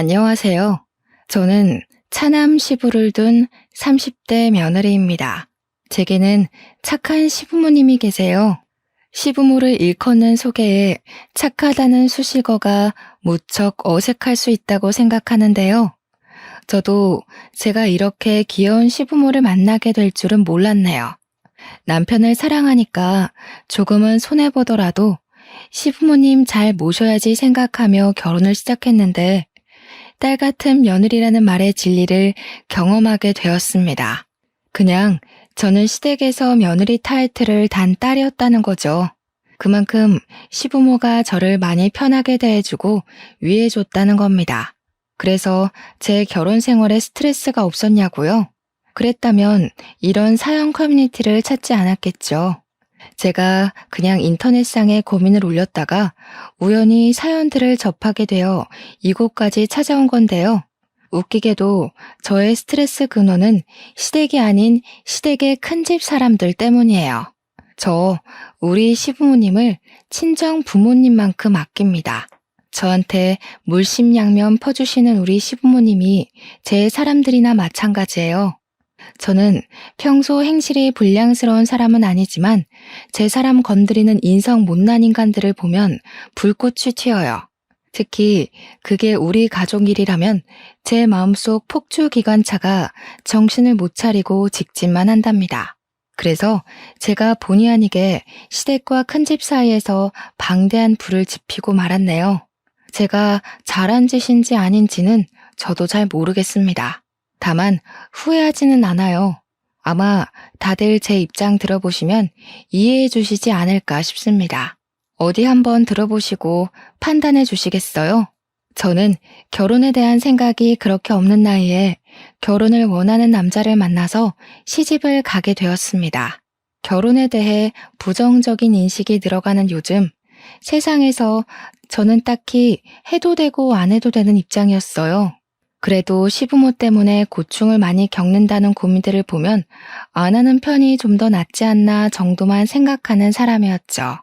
안녕하세요. 저는 차남 시부를 둔 30대 며느리입니다. 제게는 착한 시부모님이 계세요. 시부모를 일컫는 소개에 착하다는 수식어가 무척 어색할 수 있다고 생각하는데요. 저도 제가 이렇게 귀여운 시부모를 만나게 될 줄은 몰랐네요. 남편을 사랑하니까 조금은 손해보더라도 시부모님 잘 모셔야지 생각하며 결혼을 시작했는데 딸 같은 며느리라는 말의 진리를 경험하게 되었습니다. 그냥 저는 시댁에서 며느리 타이틀을 단 딸이었다는 거죠. 그만큼 시부모가 저를 많이 편하게 대해주고 위해줬다는 겁니다. 그래서 제 결혼 생활에 스트레스가 없었냐고요? 그랬다면 이런 사연 커뮤니티를 찾지 않았겠죠. 제가 그냥 인터넷상에 고민을 올렸다가 우연히 사연들을 접하게 되어 이곳까지 찾아온 건데요. 웃기게도 저의 스트레스 근원은 시댁이 아닌 시댁의 큰집 사람들 때문이에요. 저 우리 시부모님을 친정 부모님만큼 아낍니다. 저한테 물심양면 퍼주시는 우리 시부모님이 제 사람들이나 마찬가지예요. 저는 평소 행실이 불량스러운 사람은 아니지만 제 사람 건드리는 인성 못난 인간들을 보면 불꽃이 튀어요. 특히 그게 우리 가족 일이라면 제 마음속 폭주기관차가 정신을 못 차리고 직진만 한답니다. 그래서 제가 본의 아니게 시댁과 큰집 사이에서 방대한 불을 지피고 말았네요. 제가 잘한 짓인지 아닌지는 저도 잘 모르겠습니다. 다만 후회하지는 않아요. 아마 다들 제 입장 들어보시면 이해해 주시지 않을까 싶습니다. 어디 한번 들어보시고 판단해 주시겠어요? 저는 결혼에 대한 생각이 그렇게 없는 나이에 결혼을 원하는 남자를 만나서 시집을 가게 되었습니다. 결혼에 대해 부정적인 인식이 늘어가는 요즘 세상에서 저는 딱히 해도 되고 안 해도 되는 입장이었어요. 그래도 시부모 때문에 고충을 많이 겪는다는 고민들을 보면 안 하는 편이 좀 더 낫지 않나 정도만 생각하는 사람이었죠.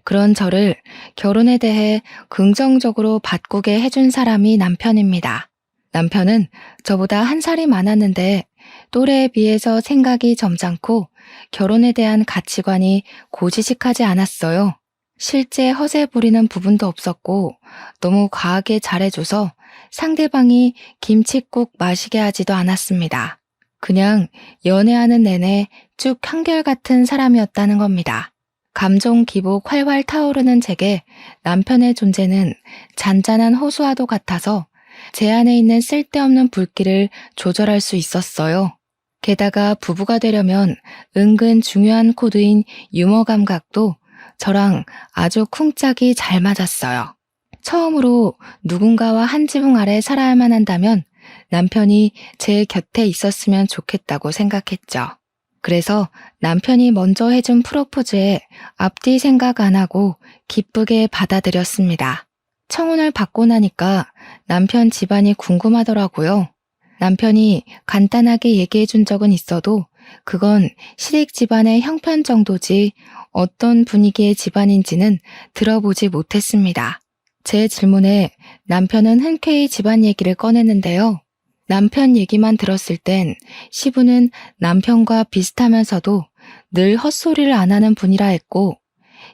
그런 저를 결혼에 대해 긍정적으로 바꾸게 해준 사람이 남편입니다. 남편은 저보다 한 살이 많았는데 또래에 비해서 생각이 점잖고 결혼에 대한 가치관이 고지식하지 않았어요. 실제 허세 부리는 부분도 없었고 너무 과하게 잘해줘서 상대방이 김칫국 마시게 하지도 않았습니다. 그냥 연애하는 내내 쭉 한결같은 사람이었다는 겁니다. 감정 기복 활활 타오르는 제게 남편의 존재는 잔잔한 호수와도 같아서 제 안에 있는 쓸데없는 불길을 조절할 수 있었어요. 게다가 부부가 되려면 은근 중요한 코드인 유머 감각도 저랑 아주 쿵짝이 잘 맞았어요. 처음으로 누군가와 한 지붕 아래 살아야만 한다면 남편이 제 곁에 있었으면 좋겠다고 생각했죠. 그래서 남편이 먼저 해준 프로포즈에 앞뒤 생각 안 하고 기쁘게 받아들였습니다. 청혼을 받고 나니까 남편 집안이 궁금하더라고요. 남편이 간단하게 얘기해 준 적은 있어도 그건 시댁 집안의 형편 정도지 어떤 분위기의 집안인지는 들어보지 못했습니다. 제 질문에 남편은 흔쾌히 집안 얘기를 꺼냈는데요. 남편 얘기만 들었을 땐 시부는 남편과 비슷하면서도 늘 헛소리를 안 하는 분이라 했고,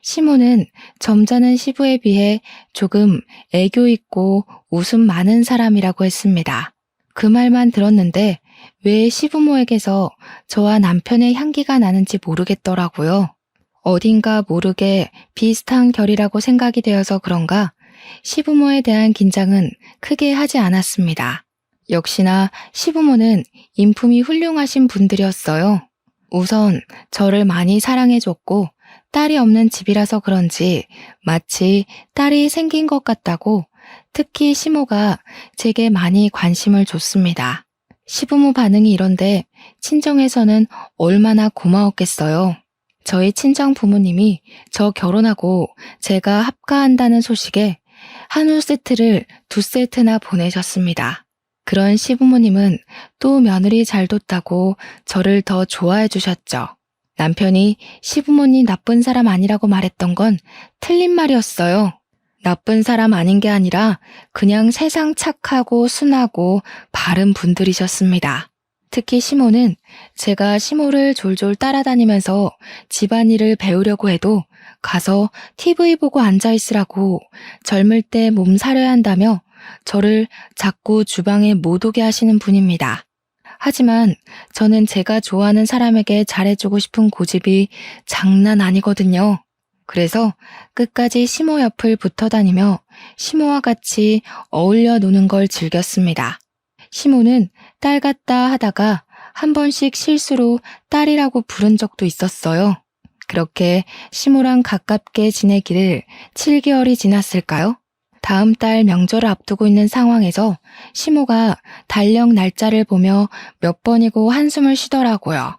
시모는 점잖은 시부에 비해 조금 애교 있고 웃음 많은 사람이라고 했습니다. 그 말만 들었는데 왜 시부모에게서 저와 남편의 향기가 나는지 모르겠더라고요. 어딘가 모르게 비슷한 결이라고 생각이 되어서 그런가 시부모에 대한 긴장은 크게 하지 않았습니다. 역시나 시부모는 인품이 훌륭하신 분들이었어요. 우선 저를 많이 사랑해줬고 딸이 없는 집이라서 그런지 마치 딸이 생긴 것 같다고 특히 시모가 제게 많이 관심을 줬습니다. 시부모 반응이 이런데 친정에서는 얼마나 고마웠겠어요. 저희 친정 부모님이 저 결혼하고 제가 합가한다는 소식에 한우 세트를 2세트나 보내셨습니다. 그런 시부모님은 또 며느리 잘 뒀다고 저를 더 좋아해 주셨죠. 남편이 시부모님 나쁜 사람 아니라고 말했던 건 틀린 말이었어요. 나쁜 사람 아닌 게 아니라 그냥 세상 착하고 순하고 바른 분들이셨습니다. 특히 시모는 제가 시모를 졸졸 따라다니면서 집안일을 배우려고 해도 가서 TV 보고 앉아있으라고 젊을 때 몸 사려야 한다며 저를 자꾸 주방에 못 오게 하시는 분입니다. 하지만 저는 제가 좋아하는 사람에게 잘해주고 싶은 고집이 장난 아니거든요. 그래서 끝까지 시모 옆을 붙어 다니며 시모와 같이 어울려 노는 걸 즐겼습니다. 시모는 딸 같다 하다가 한 번씩 실수로 딸이라고 부른 적도 있었어요. 그렇게 시모랑 가깝게 지내기를 7개월이 지났을까요? 다음 달 명절을 앞두고 있는 상황에서 시모가 달력 날짜를 보며 몇 번이고 한숨을 쉬더라고요.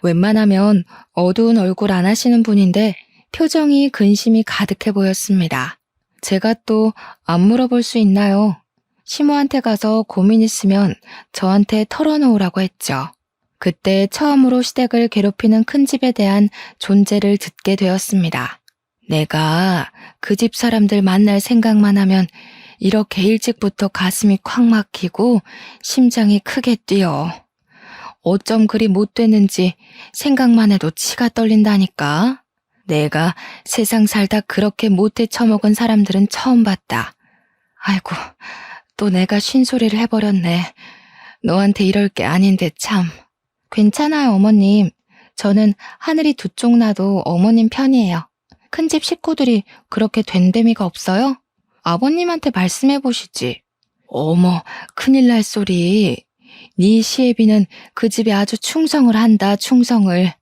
웬만하면 어두운 얼굴 안 하시는 분인데 표정이 근심이 가득해 보였습니다. 제가 또 안 물어볼 수 있나요? 시모한테 가서 고민 있으면 저한테 털어놓으라고 했죠. 그때 처음으로 시댁을 괴롭히는 큰 집에 대한 존재를 듣게 되었습니다. 내가 그 집 사람들 만날 생각만 하면 이렇게 일찍부터 가슴이 콱 막히고 심장이 크게 뛰어. 어쩜 그리 못 됐는지 생각만 해도 치가 떨린다니까. 내가 세상 살다 그렇게 못해 처먹은 사람들은 처음 봤다. 아이고, 또 내가 쉰소리를 해버렸네. 너한테 이럴 게 아닌데 참. 괜찮아요, 어머님. 저는 하늘이 두 쪽 나도 어머님 편이에요. 큰집 식구들이 그렇게 된데미가 없어요? 아버님한테 말씀해 보시지. 어머, 큰일 날 소리. 네 시애비는 그 집에 아주 충성을 한다, 충성을.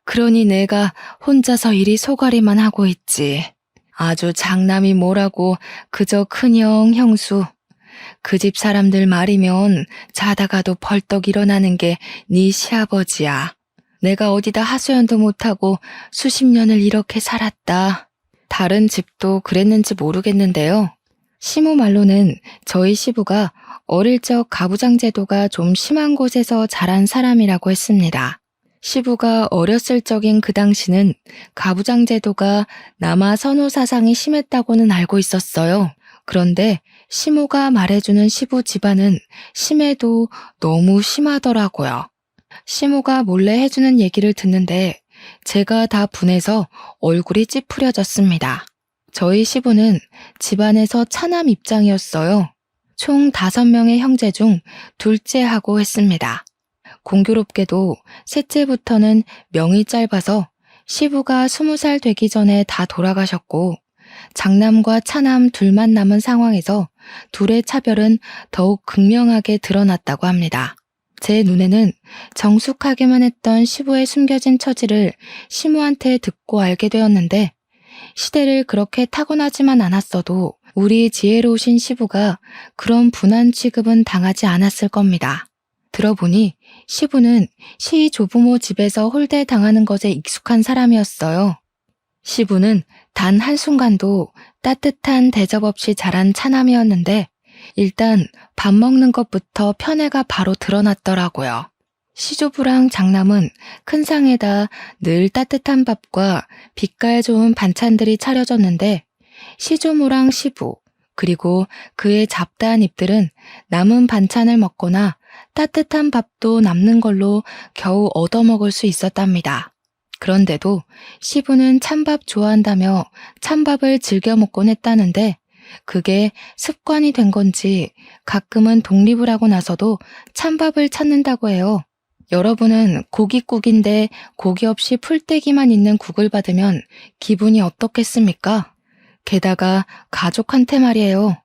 그러니 내가 혼자서 이리 소가리만 하고 있지. 아주 장남이 뭐라고 그저 큰형, 형수. 그 집 사람들 말이면 자다가도 벌떡 일어나는 게 네 시아버지야. 내가 어디다 하소연도 못하고 수십 년을 이렇게 살았다. 다른 집도 그랬는지 모르겠는데요. 시모 말로는 저희 시부가 어릴 적 가부장 제도가 좀 심한 곳에서 자란 사람이라고 했습니다. 시부가 어렸을 적인 그 당시는 가부장 제도가 남아 선호 사상이 심했다고는 알고 있었어요. 그런데 시모가 말해주는 시부 집안은 심해도 너무 심하더라고요. 시모가 몰래 해주는 얘기를 듣는데 제가 다 분해서 얼굴이 찌푸려졌습니다. 저희 시부는 집안에서 차남 입장이었어요. 총 5명의 형제 중 둘째하고 했습니다. 공교롭게도 셋째부터는 명이 짧아서 시부가 20살 되기 전에 다 돌아가셨고 장남과 차남 둘만 남은 상황에서 둘의 차별은 더욱 극명하게 드러났다고 합니다. 제 눈에는 정숙하게만 했던 시부의 숨겨진 처지를 시모한테 듣고 알게 되었는데 시대를 그렇게 타고나지만 않았어도 우리 지혜로우신 시부가 그런 분한 취급은 당하지 않았을 겁니다. 들어보니 시부는 시 조부모 집에서 홀대당하는 것에 익숙한 사람이었어요. 시부는 단 한순간도 따뜻한 대접 없이 자란 차남이었는데 일단 밥 먹는 것부터 편애가 바로 드러났더라고요. 시조부랑 장남은 큰 상에다 늘 따뜻한 밥과 빛깔 좋은 반찬들이 차려졌는데 시조모랑 시부 그리고 그의 잡다한 입들은 남은 반찬을 먹거나 따뜻한 밥도 남는 걸로 겨우 얻어먹을 수 있었답니다. 그런데도 시부는 찬밥 좋아한다며 찬밥을 즐겨 먹곤 했다는데 그게 습관이 된 건지 가끔은 독립을 하고 나서도 찬밥을 찾는다고 해요. 여러분은 고깃국인데 고기 없이 풀떼기만 있는 국을 받으면 기분이 어떻겠습니까? 게다가 가족한테 말이에요.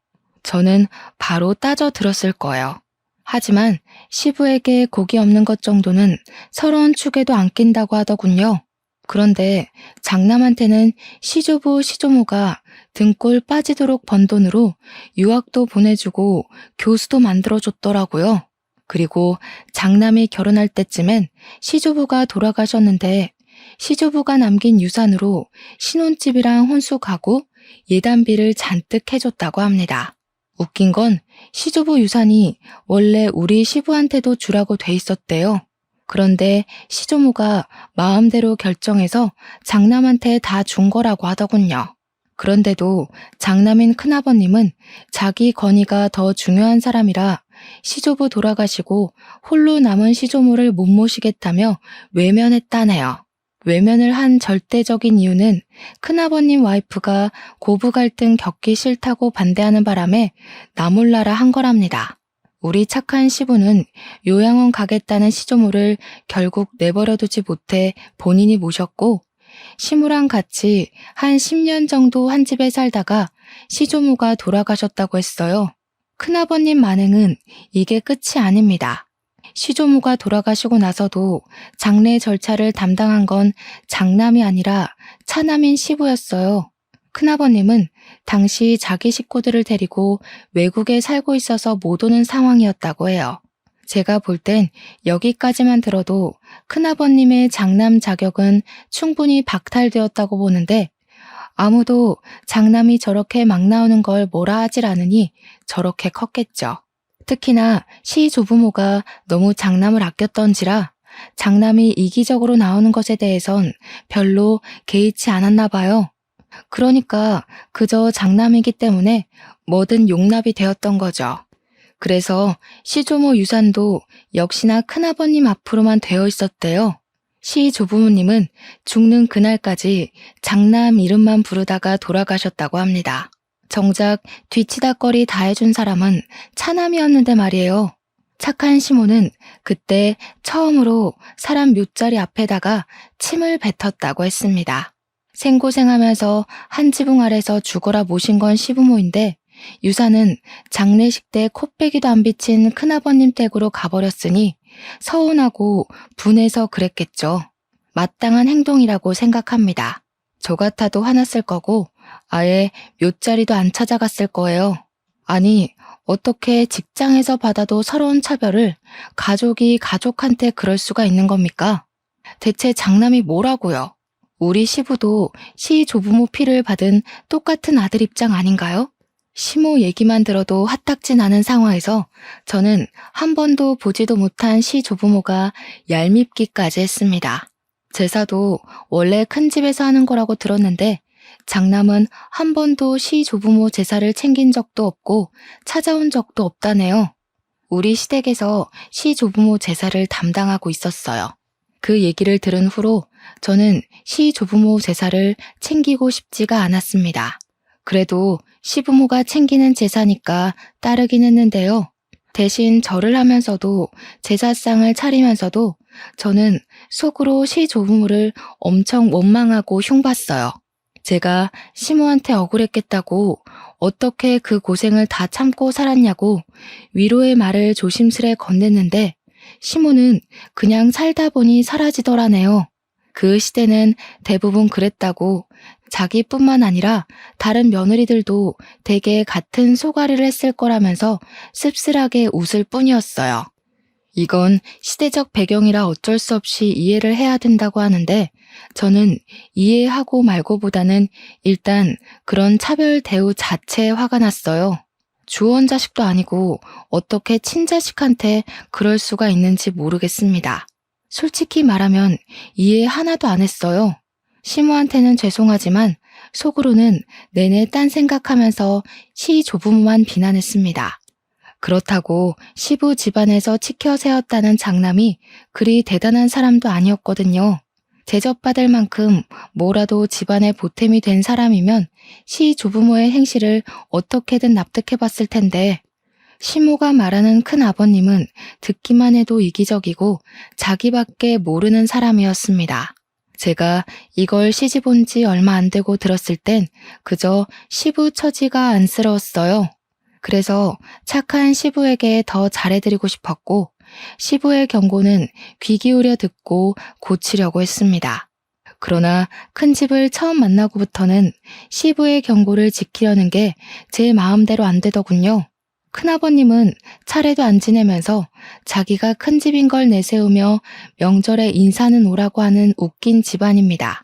저는 바로 따져 들었을 거예요. 하지만 시부에게 고기 없는 것 정도는 서러운 축에도 안 낀다고 하더군요. 그런데 장남한테는 시조부 시조모가 등골 빠지도록 번 돈으로 유학도 보내주고 교수도 만들어줬더라고요. 그리고 장남이 결혼할 때쯤엔 시조부가 돌아가셨는데 시조부가 남긴 유산으로 신혼집이랑 혼수 가구, 예단비를 잔뜩 해줬다고 합니다. 웃긴 건 시조부 유산이 원래 우리 시부한테도 주라고 돼 있었대요. 그런데 시조모가 마음대로 결정해서 장남한테 다 준 거라고 하더군요. 그런데도 장남인 큰아버님은 자기 권위가 더 중요한 사람이라 시조부 돌아가시고 홀로 남은 시조모를 못 모시겠다며 외면했다네요. 외면을 한 절대적인 이유는 큰아버님 와이프가 고부 갈등 겪기 싫다고 반대하는 바람에 나 몰라라 한 거랍니다. 우리 착한 시부는 요양원 가겠다는 시조모를 결국 내버려두지 못해 본인이 모셨고, 시무랑 같이 한 10년 정도 한 집에 살다가 시조모가 돌아가셨다고 했어요. 큰아버님 만행은 이게 끝이 아닙니다. 시조모가 돌아가시고 나서도 장례 절차를 담당한 건 장남이 아니라 차남인 시부였어요. 큰아버님은 당시 자기 식구들을 데리고 외국에 살고 있어서 못 오는 상황이었다고 해요. 제가 볼 땐 여기까지만 들어도 큰아버님의 장남 자격은 충분히 박탈되었다고 보는데, 아무도 장남이 저렇게 막 나오는 걸 뭐라 하질 않으니 저렇게 컸겠죠. 특히나 시조부모가 너무 장남을 아꼈던지라 장남이 이기적으로 나오는 것에 대해선 별로 개의치 않았나 봐요. 그러니까 그저 장남이기 때문에 뭐든 용납이 되었던 거죠. 그래서 시조모 유산도 역시나 큰아버님 앞으로만 되어 있었대요. 시조부모님은 죽는 그날까지 장남 이름만 부르다가 돌아가셨다고 합니다. 정작 뒤치다꺼리 다 해준 사람은 차남이었는데 말이에요. 착한 시모는 그때 처음으로 사람 묘자리 앞에다가 침을 뱉었다고 했습니다. 생고생하면서 한 지붕 아래서 죽어라 모신 건 시부모인데, 유산은 장례식 때 코빼기도 안 비친 큰아버님 댁으로 가버렸으니 서운하고 분해서 그랬겠죠. 마땅한 행동이라고 생각합니다. 저 같아도 화났을 거고 아예 묘자리도 안 찾아갔을 거예요. 아니, 어떻게 직장에서 받아도 서러운 차별을 가족이 가족한테 그럴 수가 있는 겁니까? 대체 장남이 뭐라고요? 우리 시부도 시조부모 피를 받은 똑같은 아들 입장 아닌가요? 시모 얘기만 들어도 화딱지 나는 상황에서 저는 한 번도 보지도 못한 시조부모가 얄밉기까지 했습니다. 제사도 원래 큰 집에서 하는 거라고 들었는데 장남은 한 번도 시조부모 제사를 챙긴 적도 없고 찾아온 적도 없다네요. 우리 시댁에서 시조부모 제사를 담당하고 있었어요. 그 얘기를 들은 후로 저는 시조부모 제사를 챙기고 싶지가 않았습니다. 그래도 시부모가 챙기는 제사니까 따르긴 했는데요. 대신 절을 하면서도 제사상을 차리면서도 저는 속으로 시조부모를 엄청 원망하고 흉봤어요. 제가 시모한테 억울했겠다고 어떻게 그 고생을 다 참고 살았냐고 위로의 말을 조심스레 건넸는데 시모는 그냥 살다 보니 사라지더라네요. 그 시대는 대부분 그랬다고 자기뿐만 아니라 다른 며느리들도 대개 같은 소가리를 했을 거라면서 씁쓸하게 웃을 뿐이었어요. 이건 시대적 배경이라 어쩔 수 없이 이해를 해야 된다고 하는데 저는 이해하고 말고보다는 일단 그런 차별 대우 자체에 화가 났어요. 주원 자식도 아니고 어떻게 친자식한테 그럴 수가 있는지 모르겠습니다. 솔직히 말하면 이해 하나도 안 했어요. 시모한테는 죄송하지만 속으로는 내내 딴 생각하면서 시조부모만 비난했습니다. 그렇다고 시부 집안에서 치켜 세웠다는 장남이 그리 대단한 사람도 아니었거든요. 대접받을 만큼 뭐라도 집안의 보탬이 된 사람이면 시조부모의 행실을 어떻게든 납득해봤을 텐데 시모가 말하는 큰아버님은 듣기만 해도 이기적이고 자기밖에 모르는 사람이었습니다. 제가 이걸 시집온 지 얼마 안 되고 들었을 땐 그저 시부 처지가 안쓰러웠어요. 그래서 착한 시부에게 더 잘해드리고 싶었고 시부의 경고는 귀 기울여 듣고 고치려고 했습니다. 그러나 큰 집을 처음 만나고부터는 시부의 경고를 지키려는 게 제 마음대로 안 되더군요. 큰아버님은 차례도 안 지내면서 자기가 큰 집인 걸 내세우며 명절에 인사는 오라고 하는 웃긴 집안입니다.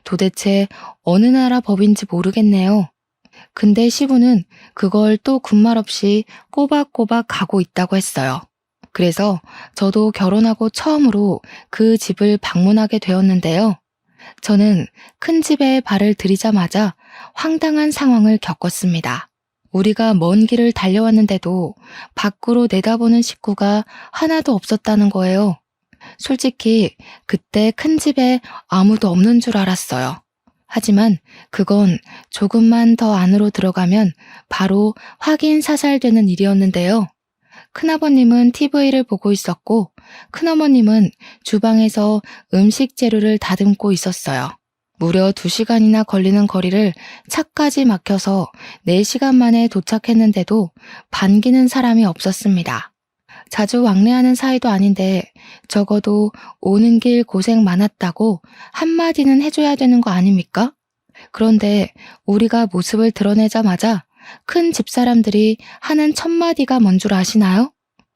도대체 어느 나라 법인지 모르겠네요. 근데 시부는 그걸 또 군말 없이 꼬박꼬박 가고 있다고 했어요. 그래서 저도 결혼하고 처음으로 그 집을 방문하게 되었는데요. 저는 큰 집에 발을 들이자마자 황당한 상황을 겪었습니다. 우리가 먼 길을 달려왔는데도 밖으로 내다보는 식구가 하나도 없었다는 거예요. 솔직히 그때 큰 집에 아무도 없는 줄 알았어요. 하지만 그건 조금만 더 안으로 들어가면 바로 확인 사살되는 일이었는데요. 큰아버님은 TV를 보고 있었고 큰어머님은 주방에서 음식 재료를 다듬고 있었어요. 무려 2시간이나 걸리는 거리를 차까지 막혀서 4시간 만에 도착했는데도 반기는 사람이 없었습니다. 자주 왕래하는 사이도 아닌데 적어도 오는 길 고생 많았다고 한마디는 해줘야 되는 거 아닙니까? 그런데 우리가 모습을 드러내자마자 큰 집사람들이 하는 첫 마디가 뭔 줄 아시나요?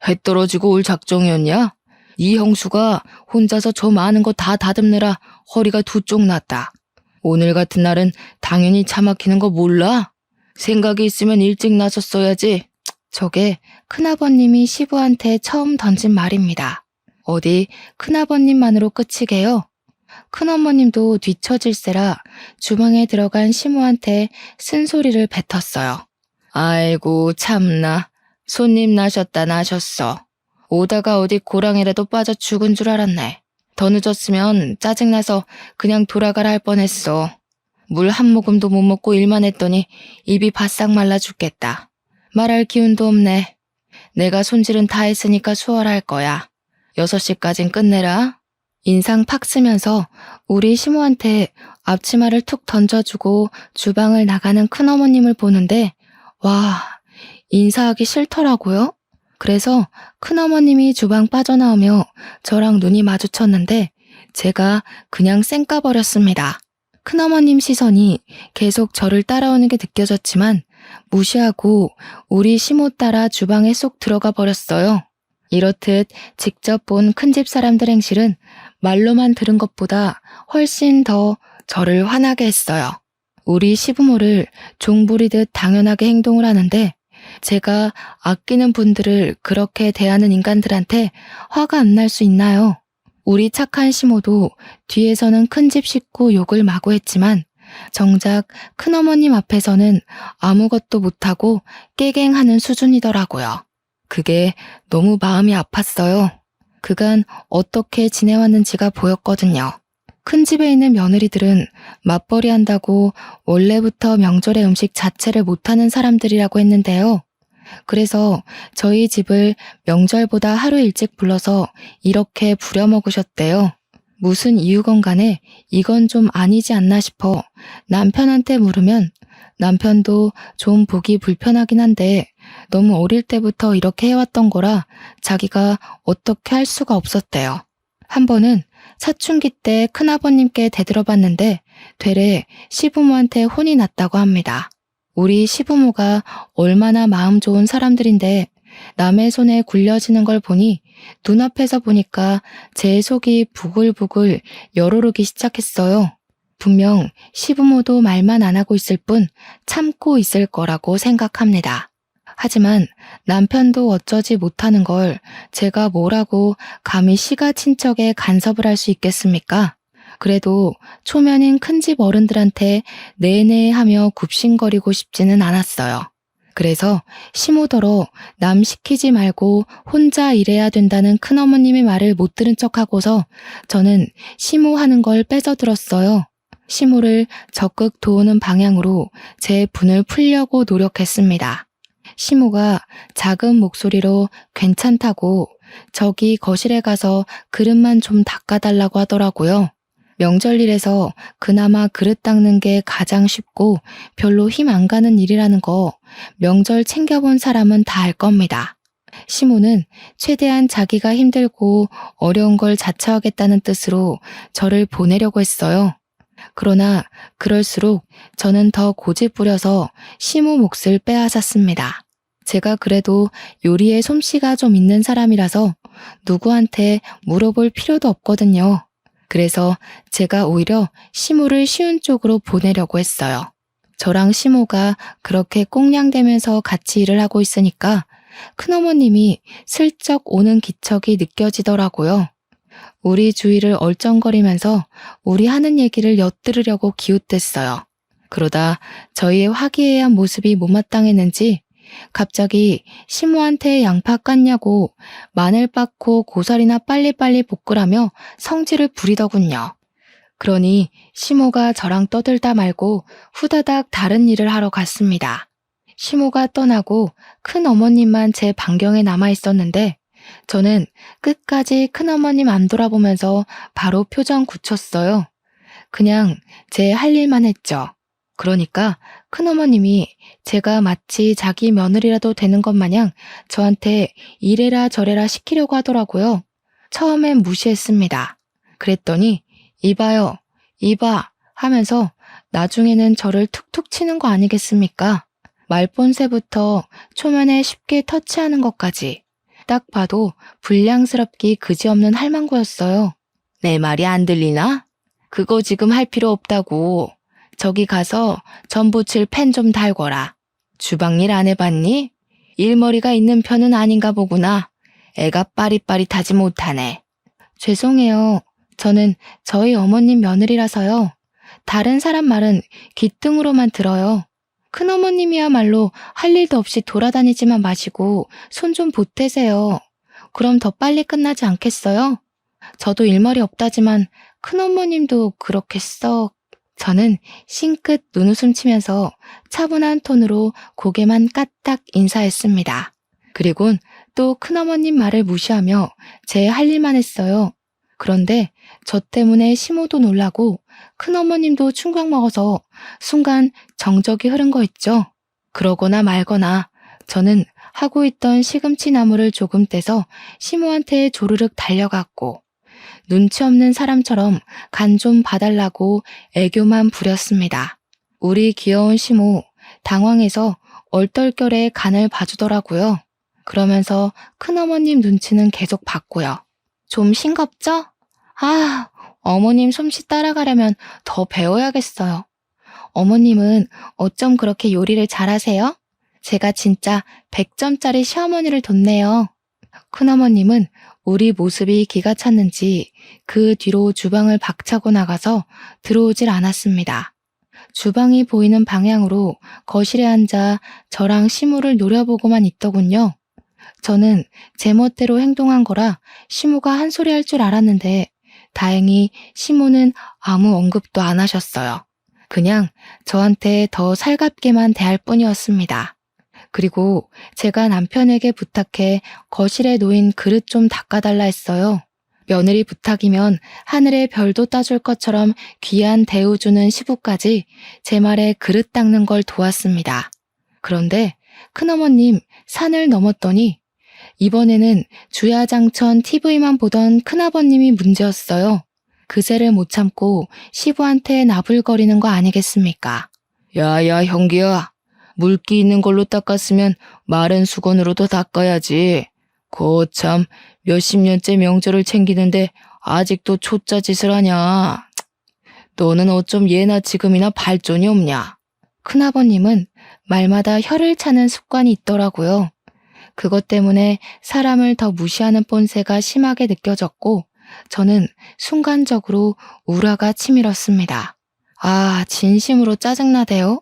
해 떨어지고 올 작정이었냐? 이 형수가 혼자서 저 많은 거 다 다듬느라 허리가 두 쪽 났다. 오늘 같은 날은 당연히 차 막히는 거 몰라? 생각이 있으면 일찍 나섰어야지. 저게 큰아버님이 시부한테 처음 던진 말입니다. 어디 큰아버님만으로 끝이게요? 큰어머님도 뒤처질세라 주방에 들어간 시모한테 쓴소리를 뱉었어요. 아이고 참나. 손님 나셨다 나셨어. 오다가 어디 고랑이라도 빠져 죽은 줄 알았네. 더 늦었으면 짜증나서 그냥 돌아가라 할 뻔했어. 물 한 모금도 못 먹고 일만 했더니 입이 바싹 말라 죽겠다. 말할 기운도 없네. 내가 손질은 다 했으니까 수월할 거야. 6시까진 끝내라. 인상 팍 쓰면서 우리 시모한테 앞치마를 툭 던져주고 주방을 나가는 큰어머님을 보는데 와, 인사하기 싫더라고요. 그래서 큰어머님이 주방 빠져나오며 저랑 눈이 마주쳤는데 제가 그냥 쌩까버렸습니다. 큰어머님 시선이 계속 저를 따라오는 게 느껴졌지만 무시하고 우리 시모 따라 주방에 쏙 들어가 버렸어요. 이렇듯 직접 본 큰집 사람들 행실은 말로만 들은 것보다 훨씬 더 저를 화나게 했어요. 우리 시부모를 종부리듯 당연하게 행동을 하는데 제가 아끼는 분들을 그렇게 대하는 인간들한테 화가 안 날 수 있나요? 우리 착한 시모도 뒤에서는 큰집 식구 욕을 마구 했지만 정작 큰어머님 앞에서는 아무것도 못하고 깨갱하는 수준이더라고요. 그게 너무 마음이 아팠어요. 그간 어떻게 지내왔는지가 보였거든요. 큰 집에 있는 며느리들은 맞벌이 한다고 원래부터 명절의 음식 자체를 못하는 사람들이라고 했는데요. 그래서 저희 집을 명절보다 하루 일찍 불러서 이렇게 부려먹으셨대요. 무슨 이유건 간에 이건 좀 아니지 않나 싶어 남편한테 물으면 남편도 좀 보기 불편하긴 한데 너무 어릴 때부터 이렇게 해왔던 거라 자기가 어떻게 할 수가 없었대요. 한 번은 사춘기 때 큰아버님께 대들어봤는데 되레 시부모한테 혼이 났다고 합니다. 우리 시부모가 얼마나 마음 좋은 사람들인데 남의 손에 굴려지는 걸 보니 눈앞에서 보니까 제 속이 부글부글 열오르기 시작했어요. 분명 시부모도 말만 안 하고 있을 뿐 참고 있을 거라고 생각합니다. 하지만 남편도 어쩌지 못하는 걸 제가 뭐라고 감히 시가 친척에 간섭을 할 수 있겠습니까? 그래도 초면인 큰집 어른들한테 네네 하며 굽신거리고 싶지는 않았어요. 그래서 시모더러 남 시키지 말고 혼자 일해야 된다는 큰어머님의 말을 못 들은 척하고서 저는 시모 하는 걸 뺏어들었어요. 시모를 적극 도우는 방향으로 제 분을 풀려고 노력했습니다. 시모가 작은 목소리로 괜찮다고 저기 거실에 가서 그릇만 좀 닦아달라고 하더라고요. 명절일에서 그나마 그릇 닦는 게 가장 쉽고 별로 힘 안 가는 일이라는 거 명절 챙겨본 사람은 다 알 겁니다. 시모는 최대한 자기가 힘들고 어려운 걸 자처하겠다는 뜻으로 저를 보내려고 했어요. 그러나 그럴수록 저는 더 고집 부려서 시모 몫을 빼앗았습니다. 제가 그래도 요리에 솜씨가 좀 있는 사람이라서 누구한테 물어볼 필요도 없거든요. 그래서 제가 오히려 시모를 쉬운 쪽으로 보내려고 했어요. 저랑 시모가 그렇게 꽁냥대면서 같이 일을 하고 있으니까 큰어머님이 슬쩍 오는 기척이 느껴지더라고요. 우리 주위를 얼쩡거리면서 우리 하는 얘기를 엿들으려고 기웃댔어요. 그러다 저희의 화기애애한 모습이 못마땅했는지 갑자기 시모한테 양파 깠냐고 마늘 빻고 고사리나 빨리빨리 볶으라며 성질을 부리더군요. 그러니 시모가 저랑 떠들다 말고 후다닥 다른 일을 하러 갔습니다. 시모가 떠나고 큰 어머님만 제 반경에 남아 있었는데 저는 끝까지 큰 어머님 안 돌아보면서 바로 표정 굳혔어요. 그냥 제 할 일만 했죠. 그러니까 큰어머님이 제가 마치 자기 며느리라도 되는 것 마냥 저한테 이래라 저래라 시키려고 하더라고요. 처음엔 무시했습니다. 그랬더니 이봐요, 이봐 하면서 나중에는 저를 툭툭 치는 거 아니겠습니까? 말본새부터 초면에 쉽게 터치하는 것까지 딱 봐도 불량스럽기 그지없는 할망구였어요. 내 말이 안 들리나? 그거 지금 할 필요 없다고. 저기 가서 전 부칠 펜 좀 달거라. 주방일 안 해봤니? 일머리가 있는 편은 아닌가 보구나. 애가 빠릿빠릿하지 못하네. 죄송해요. 저는 저희 어머님 며느리라서요. 다른 사람 말은 귓등으로만 들어요. 큰어머님이야말로 할 일도 없이 돌아다니지만 마시고 손 좀 보태세요. 그럼 더 빨리 끝나지 않겠어요? 저도 일머리 없다지만 큰어머님도 그렇게 썩... 저는 싱긋 눈웃음 치면서 차분한 톤으로 고개만 까딱 인사했습니다. 그리곤 또 큰어머님 말을 무시하며 제 할 일만 했어요. 그런데 저 때문에 시모도 놀라고 큰어머님도 충격 먹어서 순간 정적이 흐른 거 있죠. 그러거나 말거나 저는 하고 있던 시금치 나무를 조금 떼서 시모한테 조르륵 달려갔고 눈치 없는 사람처럼 간 좀 봐달라고 애교만 부렸습니다. 우리 귀여운 시모 당황해서 얼떨결에 간을 봐주더라고요. 그러면서 큰어머님 눈치는 계속 봤고요. 좀 싱겁죠? 아, 어머님 솜씨 따라가려면 더 배워야겠어요. 어머님은 어쩜 그렇게 요리를 잘하세요? 제가 진짜 100점짜리 시어머니를 뒀네요. 큰어머님은 우리 모습이 기가 찼는지 그 뒤로 주방을 박차고 나가서 들어오질 않았습니다. 주방이 보이는 방향으로 거실에 앉아 저랑 시무를 노려보고만 있더군요. 저는 제멋대로 행동한 거라 시무가 한 소리 할 줄 알았는데 다행히 시무는 아무 언급도 안 하셨어요. 그냥 저한테 더 살갑게만 대할 뿐이었습니다. 그리고 제가 남편에게 부탁해 거실에 놓인 그릇 좀 닦아달라 했어요. 며느리 부탁이면 하늘의 별도 따줄 것처럼 귀한 대우 주는 시부까지 제 말에 그릇 닦는 걸 도왔습니다. 그런데 큰어머님 산을 넘었더니 이번에는 주야장천 TV만 보던 큰아버님이 문제였어요. 그새를 못 참고 시부한테 나불거리는 거 아니겠습니까? 야야 형기야. 물기 있는 걸로 닦았으면 마른 수건으로도 닦아야지. 거참 몇십 년째 명절을 챙기는데 아직도 초짜 짓을 하냐. 너는 어쩜 예나 지금이나 발전이 없냐. 큰아버님은 말마다 혀를 차는 습관이 있더라고요. 그것 때문에 사람을 더 무시하는 본새가 심하게 느껴졌고 저는 순간적으로 우라가 치밀었습니다. 아, 진심으로 짜증나대요.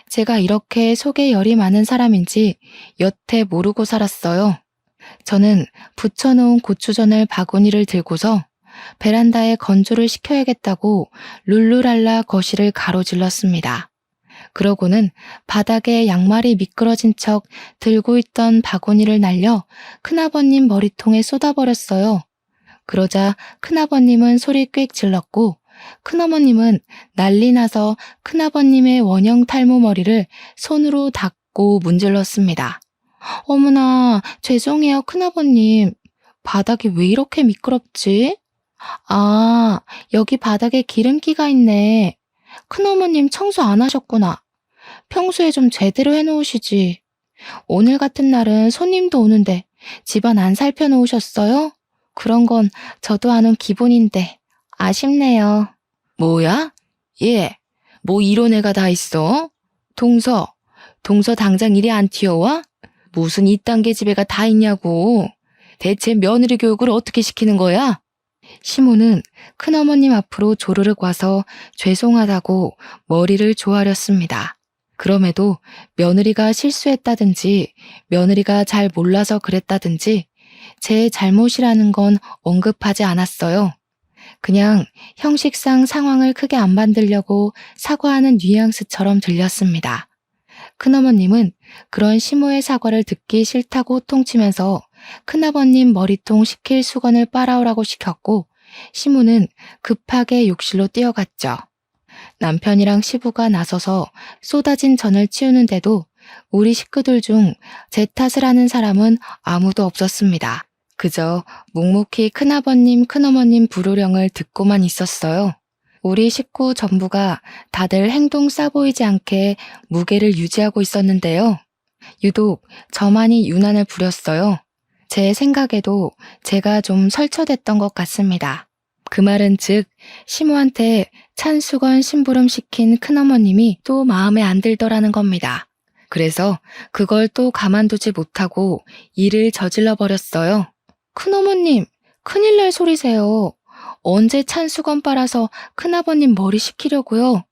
제가 이렇게 속에 열이 많은 사람인지 여태 모르고 살았어요. 저는 부쳐놓은 고추전을 바구니를 들고서 베란다에 건조를 시켜야겠다고 룰루랄라 거실을 가로질렀습니다. 그러고는 바닥에 양말이 미끄러진 척 들고 있던 바구니를 날려 큰아버님 머리통에 쏟아버렸어요. 그러자 큰아버님은 소리 꽥 질렀고 큰어머님은 난리 나서 큰아버님의 원형 탈모 머리를 손으로 닦고 문질렀습니다. 어머나, 죄송해요, 큰아버님. 바닥이 왜 이렇게 미끄럽지? 아, 여기 바닥에 기름기가 있네. 큰어머님 청소 안 하셨구나. 평소에 좀 제대로 해놓으시지. 오늘 같은 날은 손님도 오는데 집안 안 살펴놓으셨어요? 그런 건 저도 아는 기본인데 아쉽네요. 뭐야? 얘, 뭐 이런 애가 다 있어? 동서 당장 이리 안 튀어와? 무슨 이딴 계집애가 다 있냐고. 대체 며느리 교육을 어떻게 시키는 거야? 시모는 큰어머님 앞으로 조르륵 와서 죄송하다고 머리를 조아렸습니다. 그럼에도 며느리가 실수했다든지 며느리가 잘 몰라서 그랬다든지 제 잘못이라는 건 언급하지 않았어요. 그냥 형식상 상황을 크게 안 만들려고 사과하는 뉘앙스처럼 들렸습니다. 큰어머님은 그런 시모의 사과를 듣기 싫다고 호통치면서 큰아버님 머리통 식힐 수건을 빨아오라고 시켰고 시모는 급하게 욕실로 뛰어갔죠. 남편이랑 시부가 나서서 쏟아진 전을 치우는데도 우리 식구들 중 제 탓을 하는 사람은 아무도 없었습니다. 그저 묵묵히 큰아버님, 큰어머님 불호령을 듣고만 있었어요. 우리 식구 전부가 다들 행동 싸보이지 않게 무게를 유지하고 있었는데요. 유독 저만이 유난을 부렸어요. 제 생각에도 제가 좀 설쳐댔던 것 같습니다. 그 말은 즉 시모한테 찬수건 심부름 시킨 큰어머님이 또 마음에 안 들더라는 겁니다. 그래서 그걸 또 가만두지 못하고 일을 저질러 버렸어요. 큰어머님, 큰일 날 소리세요. 언제 찬수건 빨아서 큰아버님 머리 식히려고요?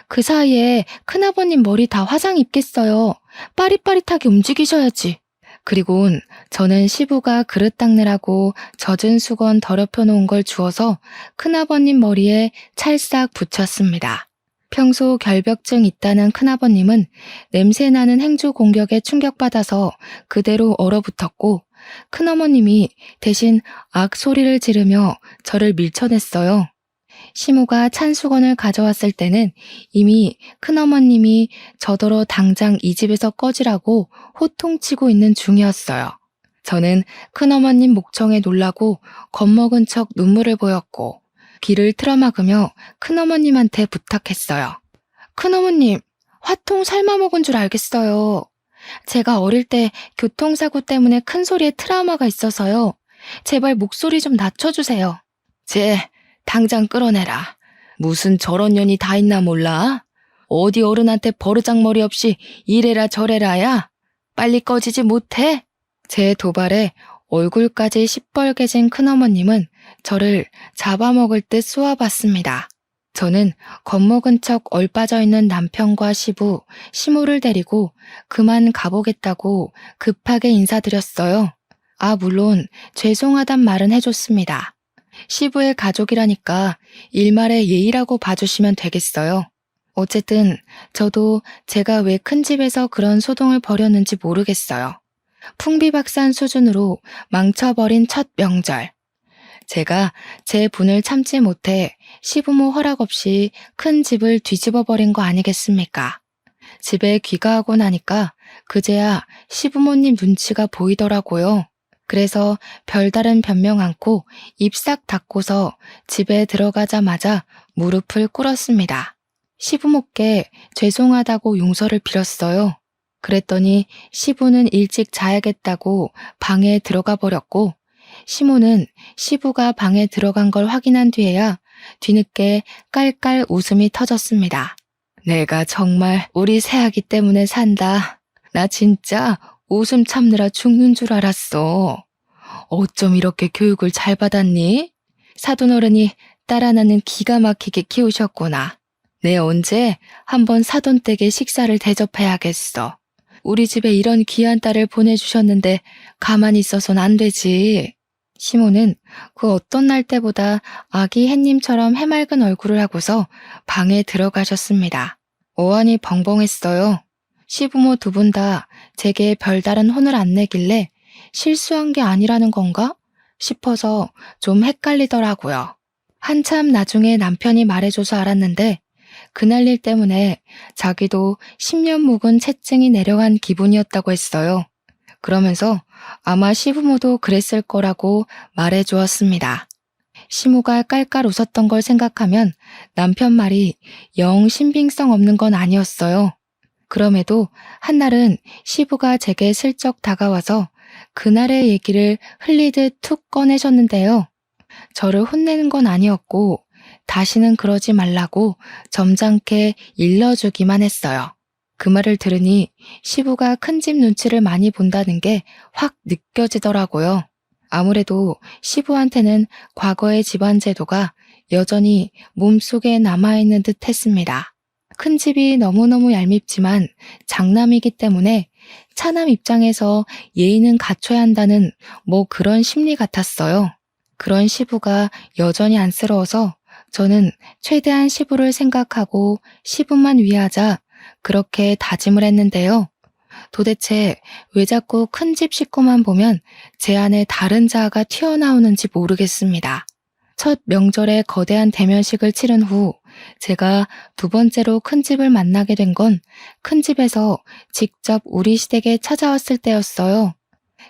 그 사이에 큰아버님 머리 다 화상 입겠어요. 빠릿빠릿하게 움직이셔야지. 그리곤 저는 시부가 그릇 닦느라고 젖은 수건 더럽혀 놓은 걸 주워서 큰아버님 머리에 찰싹 붙였습니다. 평소 결벽증 있다는 큰아버님은 냄새나는 행주 공격에 충격받아서 그대로 얼어붙었고 큰어머님이 대신 악 소리를 지르며 저를 밀쳐냈어요. 시모가 찬 수건을 가져왔을 때는 이미 큰어머님이 저더러 당장 이 집에서 꺼지라고 호통치고 있는 중이었어요. 저는 큰어머님 목청에 놀라고 겁먹은 척 눈물을 보였고 귀를 틀어막으며 큰어머님한테 부탁했어요. 큰어머님, 화통 삶아먹은 줄 알겠어요. 제가 어릴 때 교통사고 때문에 큰 소리에 트라우마가 있어서요. 제발 목소리 좀 낮춰주세요. 당장 끌어내라. 무슨 저런 년이 다 있나 몰라? 어디 어른한테 버르장머리 없이 이래라 저래라야? 빨리 꺼지지 못해? 제 도발에 얼굴까지 시뻘개진 큰어머님은 저를 잡아먹을 듯 쏘아봤습니다. 저는 겁먹은 척 얼빠져 있는 남편과 시부, 시모를 데리고 그만 가보겠다고 급하게 인사드렸어요. 물론 죄송하단 말은 해줬습니다. 시부의 가족이라니까 일말의 예의라고 봐주시면 되겠어요. 어쨌든 저도 제가 왜 큰 집에서 그런 소동을 벌였는지 모르겠어요. 풍비박산 수준으로 망쳐버린 첫 명절. 제가 제 분을 참지 못해 시부모 허락 없이 큰 집을 뒤집어 버린 거 아니겠습니까? 집에 귀가하고 나니까 그제야 시부모님 눈치가 보이더라고요. 그래서 별다른 변명 않고 입 싹 닫고서 집에 들어가자마자 무릎을 꿇었습니다. 시부모께 죄송하다고 용서를 빌었어요. 그랬더니 시부는 일찍 자야겠다고 방에 들어가 버렸고 시모는 시부가 방에 들어간 걸 확인한 뒤에야 뒤늦게 깔깔 웃음이 터졌습니다. 내가 정말 우리 새아기 때문에 산다. 나 진짜 웃음 참느라 죽는 줄 알았어. 어쩜 이렇게 교육을 잘 받았니? 사돈어른이 딸 하나는 기가 막히게 키우셨구나. 내 언제 한번 사돈댁에 식사를 대접해야겠어. 우리 집에 이런 귀한 딸을 보내주셨는데 가만히 있어선 안 되지. 시모는 그 어떤 날 때보다 아기 햇님처럼 해맑은 얼굴을 하고서 방에 들어가셨습니다. 어안이 벙벙했어요. 시부모 두 분 다 제게 별다른 혼을 안 내길래 실수한 게 아니라는 건가 싶어서 좀 헷갈리더라고요. 한참 나중에 남편이 말해줘서 알았는데 그날 일 때문에 자기도 10년 묵은 채증이 내려간 기분이었다고 했어요. 그러면서 아마 시부모도 그랬을 거라고 말해주었습니다. 시모가 깔깔 웃었던 걸 생각하면 남편 말이 영 신빙성 없는 건 아니었어요. 그럼에도 한날은 시부가 제게 슬쩍 다가와서 그날의 얘기를 흘리듯 툭 꺼내셨는데요. 저를 혼내는 건 아니었고 다시는 그러지 말라고 점잖게 일러주기만 했어요. 그 말을 들으니 시부가 큰 집 눈치를 많이 본다는 게 확 느껴지더라고요. 아무래도 시부한테는 과거의 집안 제도가 여전히 몸속에 남아있는 듯 했습니다. 큰 집이 너무너무 얄밉지만 장남이기 때문에 차남 입장에서 예의는 갖춰야 한다는 뭐 그런 심리 같았어요. 그런 시부가 여전히 안쓰러워서 저는 최대한 시부를 생각하고 시부만 위하자 그렇게 다짐을 했는데요. 도대체 왜 자꾸 큰 집 식구만 보면 제 안에 다른 자아가 튀어나오는지 모르겠습니다. 첫 명절에 거대한 대면식을 치른 후 제가 두 번째로 큰 집을 만나게 된 건 큰 집에서 직접 우리 시댁에 찾아왔을 때였어요.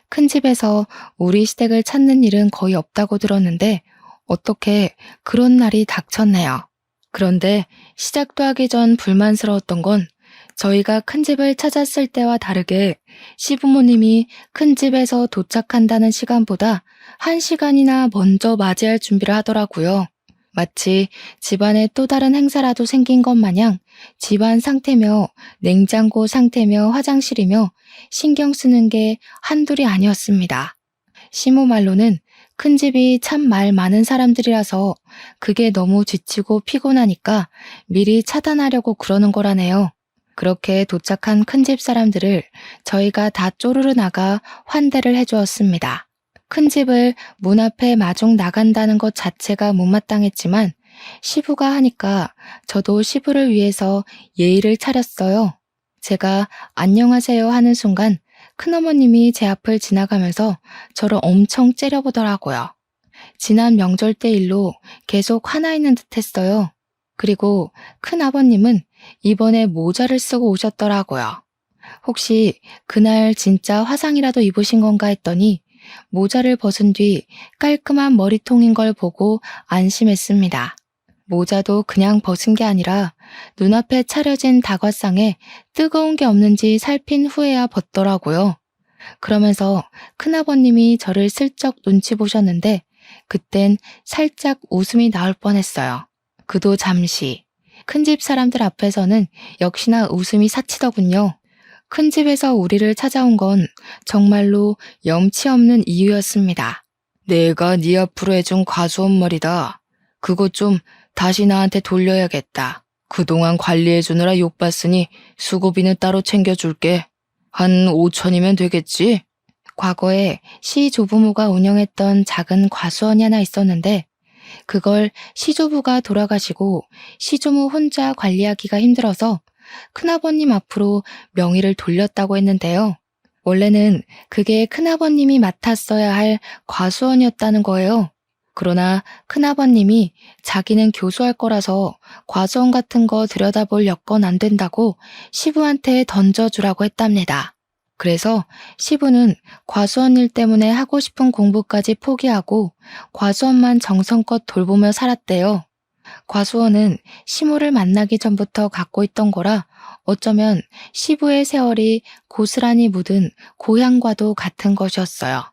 큰 집에서 우리 시댁을 찾는 일은 거의 없다고 들었는데 어떻게 그런 날이 닥쳤네요. 그런데 시작도 하기 전 불만스러웠던 건 저희가 큰 집을 찾았을 때와 다르게 시부모님이 큰 집에서 도착한다는 시간보다 1시간이나 먼저 맞이할 준비를 하더라고요. 마치 집안에 또 다른 행사라도 생긴 것 마냥 집안 상태며 냉장고 상태며 화장실이며 신경 쓰는 게 한둘이 아니었습니다. 시모 말로는 큰 집이 참 말 많은 사람들이라서 그게 너무 지치고 피곤하니까 미리 차단하려고 그러는 거라네요. 그렇게 도착한 큰 집 사람들을 저희가 다 쪼르르 나가 환대를 해주었습니다. 큰 집을 문 앞에 마중 나간다는 것 자체가 못마땅했지만 시부가 하니까 저도 시부를 위해서 예의를 차렸어요. 제가 안녕하세요 하는 순간 큰어머님이 제 앞을 지나가면서 저를 엄청 째려보더라고요. 지난 명절 때 일로 계속 화나 있는 듯 했어요. 그리고 큰아버님은 이번에 모자를 쓰고 오셨더라고요. 혹시 그날 진짜 화상이라도 입으신 건가 했더니 모자를 벗은 뒤 깔끔한 머리통인 걸 보고 안심했습니다. 모자도 그냥 벗은 게 아니라 눈앞에 차려진 다과상에 뜨거운 게 없는지 살핀 후에야 벗더라고요. 그러면서 큰아버님이 저를 슬쩍 눈치 보셨는데 그땐 살짝 웃음이 나올 뻔했어요. 그도 잠시. 큰 집 사람들 앞에서는 역시나 웃음이 사치더군요. 큰 집에서 우리를 찾아온 건 정말로 염치 없는 이유였습니다. 내가 네 앞으로 해준 과수원 머리다. 그거 좀 다시 나한테 돌려야겠다. 그동안 관리해주느라 욕봤으니 수고비는 따로 챙겨줄게. 한 5천이면 되겠지? 과거에 시 조부모가 운영했던 작은 과수원이 하나 있었는데 그걸 시조부가 돌아가시고 시조모 혼자 관리하기가 힘들어서 큰아버님 앞으로 명의를 돌렸다고 했는데요. 원래는 그게 큰아버님이 맡았어야 할 과수원이었다는 거예요. 그러나 큰아버님이 자기는 교수할 거라서 과수원 같은 거 들여다볼 여건 안 된다고 시부한테 던져주라고 했답니다. 그래서 시부는 과수원 일 때문에 하고 싶은 공부까지 포기하고 과수원만 정성껏 돌보며 살았대요. 과수원은 시모를 만나기 전부터 갖고 있던 거라 어쩌면 시부의 세월이 고스란히 묻은 고향과도 같은 것이었어요.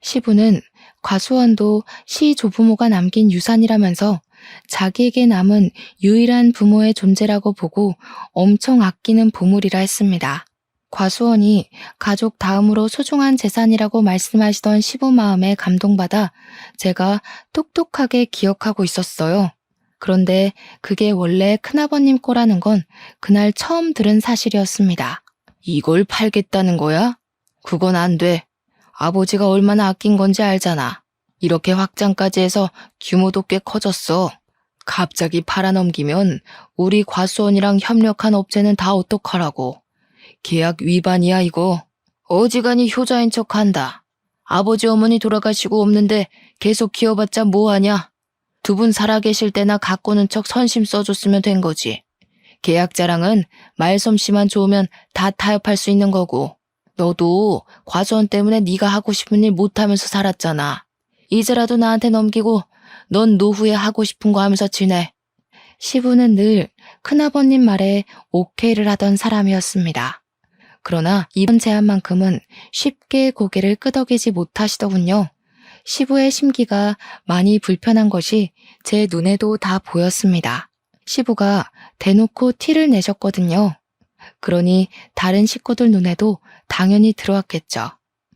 시부는 과수원도 시 조부모가 남긴 유산이라면서 자기에게 남은 유일한 부모의 존재라고 보고 엄청 아끼는 보물이라 했습니다. 과수원이 가족 다음으로 소중한 재산이라고 말씀하시던 시부 마음에 감동받아 제가 똑똑하게 기억하고 있었어요. 그런데 그게 원래 큰아버님 거라는 건 그날 처음 들은 사실이었습니다. 이걸 팔겠다는 거야? 그건 안 돼. 아버지가 얼마나 아낀 건지 알잖아. 이렇게 확장까지 해서 규모도 꽤 커졌어. 갑자기 팔아넘기면 우리 과수원이랑 협력한 업체는 다 어떡하라고. 계약 위반이야 이거. 어지간히 효자인 척한다. 아버지 어머니 돌아가시고 없는데 계속 키워봤자 뭐하냐. 두 분 살아계실 때나 가꾸는 척 선심 써줬으면 된 거지. 계약 자랑은 말솜씨만 좋으면 다 타협할 수 있는 거고. 너도 과수원 때문에 네가 하고 싶은 일 못하면서 살았잖아. 이제라도 나한테 넘기고 넌 노후에 하고 싶은 거 하면서 지내. 시부는 늘 큰아버님 말에 오케이를 하던 사람이었습니다. 그러나 이번 제안만큼은 쉽게 고개를 끄덕이지 못하시더군요. 시부의 심기가 많이 불편한 것이 제 눈에도 다 보였습니다. 시부가 대놓고 티를 내셨거든요. 그러니 다른 식구들 눈에도 당연히 들어왔겠죠.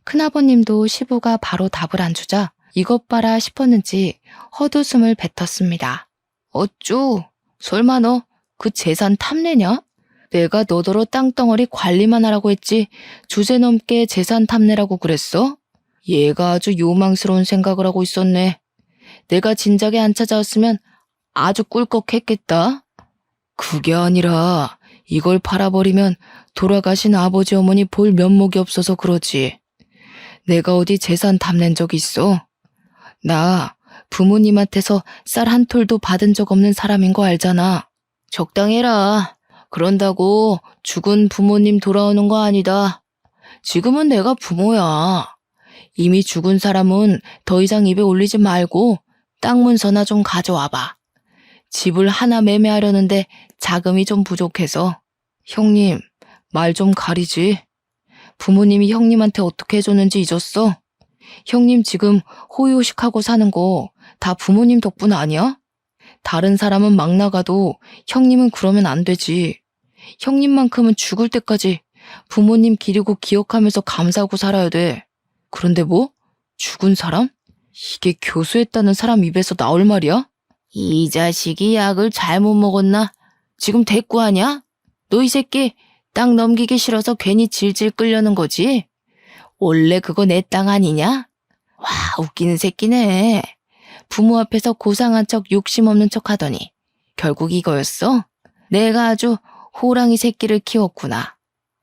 큰아버님도 시부가 바로 답을 안 주자 이것 봐라 싶었는지 헛웃음을 뱉었습니다. 어쭈? 설마 너 그 재산 탐내냐? 내가 너더러 땅덩어리 관리만 하라고 했지 주제넘게 재산 탐내라고 그랬어? 얘가 아주 요망스러운 생각을 하고 있었네. 내가 진작에 안 찾아왔으면 아주 꿀꺽했겠다. 그게 아니라 이걸 팔아버리면 돌아가신 아버지 어머니 볼 면목이 없어서 그러지. 내가 어디 재산 탐낸 적 있어? 나 부모님한테서 쌀 한 톨도 받은 적 없는 사람인 거 알잖아. 적당히 해라. 그런다고 죽은 부모님 돌아오는 거 아니다. 지금은 내가 부모야. 이미 죽은 사람은 더 이상 입에 올리지 말고 땅 문서나 좀 가져와봐. 집을 하나 매매하려는데 자금이 좀 부족해서. 형님, 말 좀 가리지. 부모님이 형님한테 어떻게 해줬는지 잊었어? 형님 지금 호의호식하고 사는 거 다 부모님 덕분 아니야? 다른 사람은 막 나가도 형님은 그러면 안 되지. 형님만큼은 죽을 때까지 부모님 기리고 기억하면서 감사하고 살아야 돼. 그런데 뭐? 죽은 사람? 이게 교수했다는 사람 입에서 나올 말이야? 이 자식이 약을 잘못 먹었나? 지금 대꾸하냐? 너 이 새끼 땅 넘기기 싫어서 괜히 질질 끌려는 거지? 원래 그거 내 땅 아니냐? 와, 웃기는 새끼네. 부모 앞에서 고상한 척 욕심 없는 척 하더니 결국 이거였어? 내가 아주 호랑이 새끼를 키웠구나.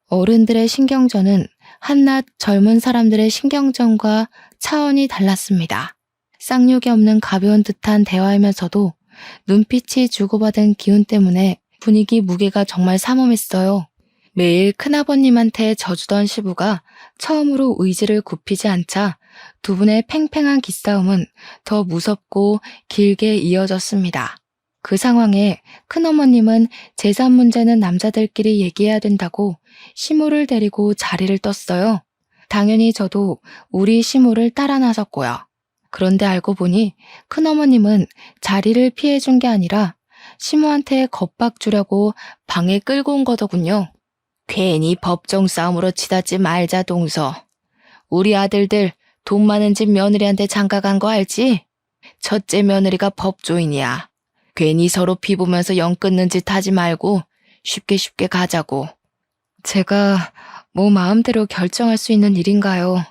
어른들의 신경전은 한낱 젊은 사람들의 신경전과 차원이 달랐습니다. 쌍욕이 없는 가벼운 듯한 대화이면서도 눈빛이 주고받은 기운 때문에 분위기 무게가 정말 삼엄했어요. 매일 큰아버님한테 져주던 시부가 처음으로 의지를 굽히지 않자 두 분의 팽팽한 기싸움은 더 무섭고 길게 이어졌습니다. 그 상황에 큰어머님은 재산 문제는 남자들끼리 얘기해야 된다고 시모를 데리고 자리를 떴어요. 당연히 저도 우리 시모를 따라 나섰고요. 그런데 알고 보니 큰어머님은 자리를 피해준 게 아니라 시모한테 겁박 주려고 방에 끌고 온 거더군요. 괜히 법정 싸움으로 치닫지 말자 동서. 우리 아들들 돈 많은 집 며느리한테 장가간 거 알지? 첫째 며느리가 법조인이야. 괜히 서로 피보면서 영 끊는 짓 하지 말고 쉽게 가자고. 제가 뭐 마음대로 결정할 수 있는 일인가요?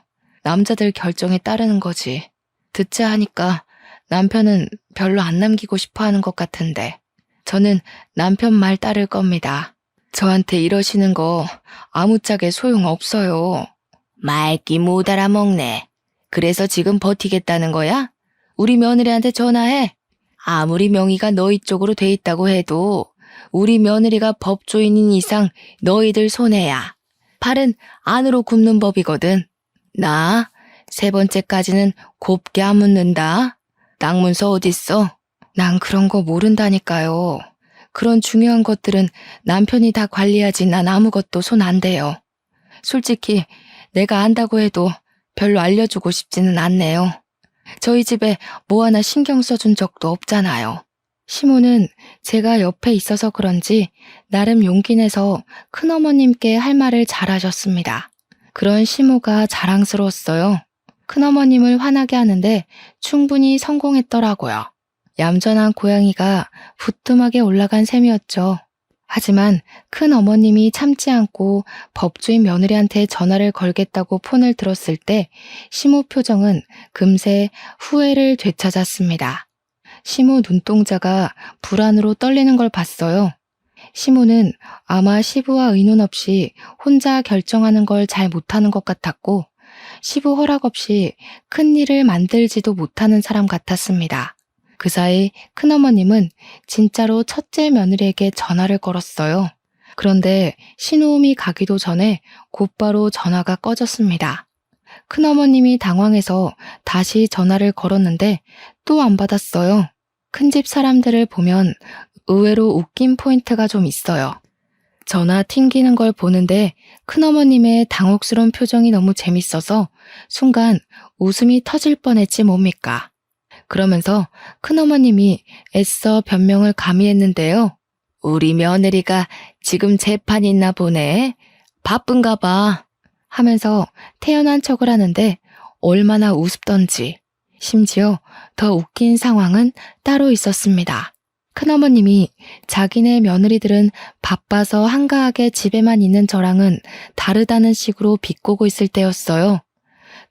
남자들 결정에 따르는 거지. 듣자 하니까 남편은 별로 안 남기고 싶어 하는 것 같은데 저는 남편 말 따를 겁니다. 저한테 이러시는 거 아무짝에 소용없어요. 말기 못 알아먹네. 그래서 지금 버티겠다는 거야? 우리 며느리한테 전화해. 아무리 명의가 너희 쪽으로 돼 있다고 해도 우리 며느리가 법조인인 이상 너희들 손해야. 팔은 안으로 굽는 법이거든. 나 세 번째까지는 곱게 안 묻는다. 땅 문서 어딨어? 난 그런 거 모른다니까요. 그런 중요한 것들은 남편이 다 관리하지 난 아무것도 손 안 대요. 솔직히 내가 안다고 해도 별로 알려주고 싶지는 않네요. 저희 집에 뭐 하나 신경 써준 적도 없잖아요. 시모는 제가 옆에 있어서 그런지 나름 용기 내서 큰어머님께 할 말을 잘하셨습니다. 그런 시모가 자랑스러웠어요. 큰어머님을 화나게 하는데 충분히 성공했더라고요. 얌전한 고양이가 부뚜막에 올라간 셈이었죠. 하지만 큰어머님이 참지 않고 법조인 며느리한테 전화를 걸겠다고 폰을 들었을 때 시모 표정은 금세 후회를 되찾았습니다. 시모 눈동자가 불안으로 떨리는 걸 봤어요. 시모는 아마 시부와 의논 없이 혼자 결정하는 걸 잘 못하는 것 같았고 시부 허락 없이 큰일을 만들지도 못하는 사람 같았습니다. 그 사이 큰어머님은 진짜로 첫째 며느리에게 전화를 걸었어요. 그런데 신호음이 가기도 전에 곧바로 전화가 꺼졌습니다. 큰어머님이 당황해서 다시 전화를 걸었는데 또 안 받았어요. 큰집 사람들을 보면 의외로 웃긴 포인트가 좀 있어요. 전화 튕기는 걸 보는데 큰어머님의 당혹스러운 표정이 너무 재밌어서 순간 웃음이 터질 뻔했지 뭡니까. 그러면서 큰어머님이 애써 변명을 가미했는데요. 우리 며느리가 지금 재판 있나 보네. 바쁜가 봐. 하면서 태연한 척을 하는데 얼마나 우습던지. 심지어 더 웃긴 상황은 따로 있었습니다. 큰어머님이 자기네 며느리들은 바빠서 한가하게 집에만 있는 저랑은 다르다는 식으로 비꼬고 있을 때였어요.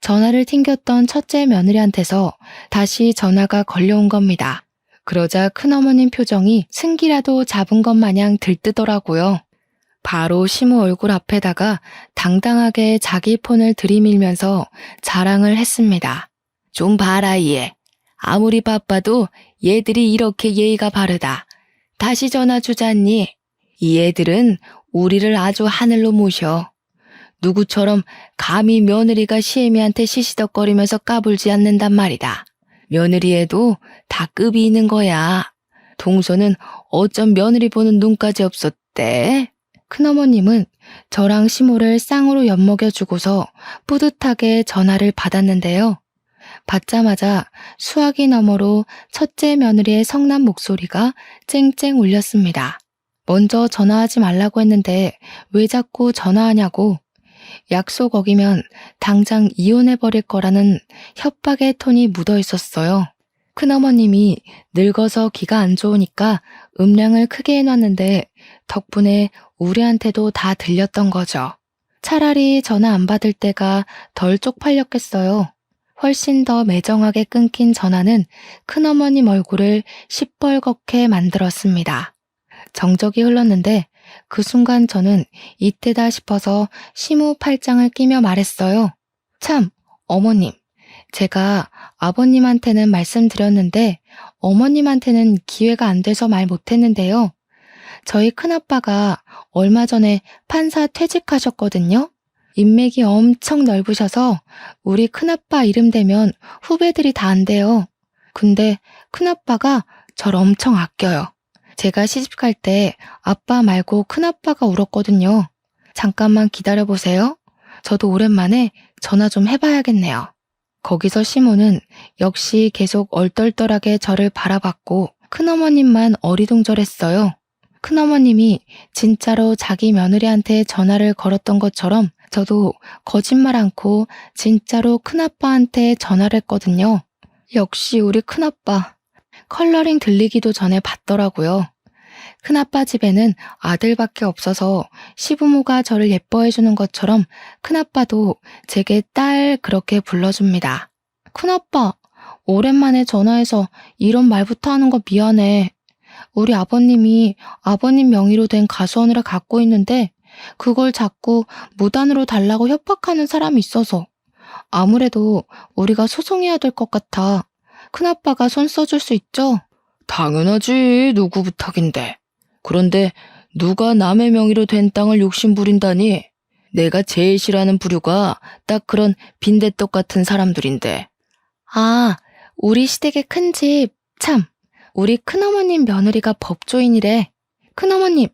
전화를 튕겼던 첫째 며느리한테서 다시 전화가 걸려온 겁니다. 그러자 큰어머님 표정이 승기라도 잡은 것 마냥 들뜨더라고요. 바로 시모 얼굴 앞에다가 당당하게 자기 폰을 들이밀면서 자랑을 했습니다. 좀 봐라 얘. 아무리 바빠도 얘들이 이렇게 예의가 바르다. 다시 전화 주잖니. 이 애들은 우리를 아주 하늘로 모셔. 누구처럼 감히 며느리가 시애미한테 시시덕거리면서 까불지 않는단 말이다. 며느리에도 다 급이 있는 거야. 동서는 어쩜 며느리 보는 눈까지 없었대? 큰어머님은 저랑 시모를 쌍으로 엿먹여주고서 뿌듯하게 전화를 받았는데요. 받자마자 수화기 너머로 첫째 며느리의 성난 목소리가 쨍쨍 울렸습니다. 먼저 전화하지 말라고 했는데 왜 자꾸 전화하냐고. 약속 어기면 당장 이혼해버릴 거라는 협박의 톤이 묻어 있었어요. 큰어머님이 늙어서 귀가 안 좋으니까 음량을 크게 해놨는데 덕분에 우리한테도 다 들렸던 거죠. 차라리 전화 안 받을 때가 덜 쪽팔렸겠어요. 훨씬 더 매정하게 끊긴 전화는 큰어머님 얼굴을 시뻘겋게 만들었습니다. 정적이 흘렀는데 그 순간 저는 이때다 싶어서 시무 팔짱을 끼며 말했어요. 참, 어머님, 제가 아버님한테는 말씀드렸는데 어머님한테는 기회가 안 돼서 말 못했는데요. 저희 큰아빠가 얼마 전에 판사 퇴직하셨거든요. 인맥이 엄청 넓으셔서 우리 큰아빠 이름 대면 후배들이 다 안돼요. 근데 큰아빠가 절 엄청 아껴요. 제가 시집갈 때 아빠 말고 큰아빠가 울었거든요. 잠깐만 기다려보세요. 저도 오랜만에 전화 좀 해봐야겠네요. 거기서 시모는 역시 계속 얼떨떨하게 저를 바라봤고 큰어머님만 어리둥절했어요. 큰어머님이 진짜로 자기 며느리한테 전화를 걸었던 것처럼 저도 거짓말 않고 진짜로 큰아빠한테 전화를 했거든요. 역시 우리 큰아빠. 컬러링 들리기도 전에 받더라고요. 큰아빠 집에는 아들밖에 없어서 시부모가 저를 예뻐해주는 것처럼 큰아빠도 제게 딸 그렇게 불러줍니다. 큰아빠, 오랜만에 전화해서 이런 말부터 하는 거 미안해. 우리 아버님이 아버님 명의로 된 가수원을 갖고 있는데 그걸 자꾸 무단으로 달라고 협박하는 사람이 있어서 아무래도 우리가 소송해야 될 것 같아. 큰아빠가 손 써줄 수 있죠? 당연하지. 누구 부탁인데. 그런데 누가 남의 명의로 된 땅을 욕심부린다니. 내가 제일 싫어하는 부류가 딱 그런 빈대떡 같은 사람들인데. 아, 우리 시댁의 큰 집. 참, 우리 큰어머님 며느리가 법조인이래. 큰어머님,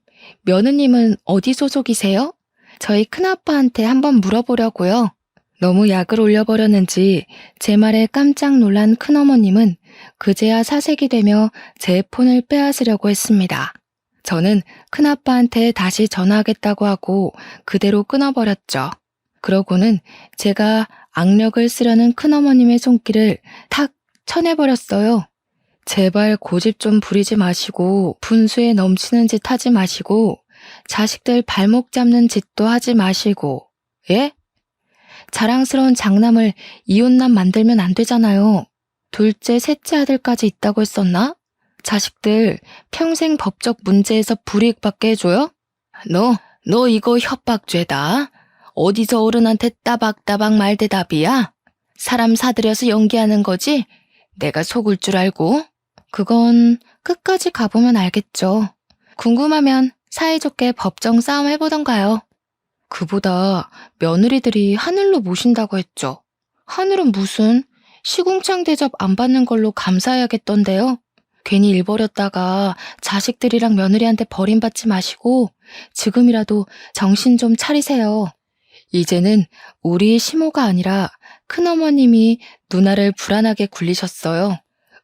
며느님은 어디 소속이세요? 저희 큰아빠한테 한번 물어보려고요. 너무 약을 올려버렸는지 제 말에 깜짝 놀란 큰어머님은 그제야 사색이 되며 제 폰을 빼앗으려고 했습니다. 저는 큰아빠한테 다시 전화하겠다고 하고 그대로 끊어버렸죠. 그러고는 제가 악력을 쓰려는 큰어머님의 손길을 탁 쳐내버렸어요. 제발 고집 좀 부리지 마시고 분수에 넘치는 짓 하지 마시고 자식들 발목 잡는 짓도 하지 마시고. 예? 자랑스러운 장남을 이혼남 만들면 안 되잖아요. 둘째, 셋째 아들까지 있다고 했었나? 자식들 평생 법적 문제에서 불이익받게 해줘요? 너 이거 협박죄다. 어디서 어른한테 따박따박 말대답이야? 사람 사들여서 연기하는 거지? 내가 속을 줄 알고? 그건 끝까지 가보면 알겠죠. 궁금하면 사이좋게 법정 싸움 해보던가요. 그보다 며느리들이 하늘로 모신다고 했죠. 하늘은 무슨 시궁창 대접 안 받는 걸로 감사해야겠던데요. 괜히 일 벌였다가 자식들이랑 며느리한테 버림받지 마시고 지금이라도 정신 좀 차리세요. 이제는 우리 시모가 아니라 큰어머님이 누나를 불안하게 굴리셨어요.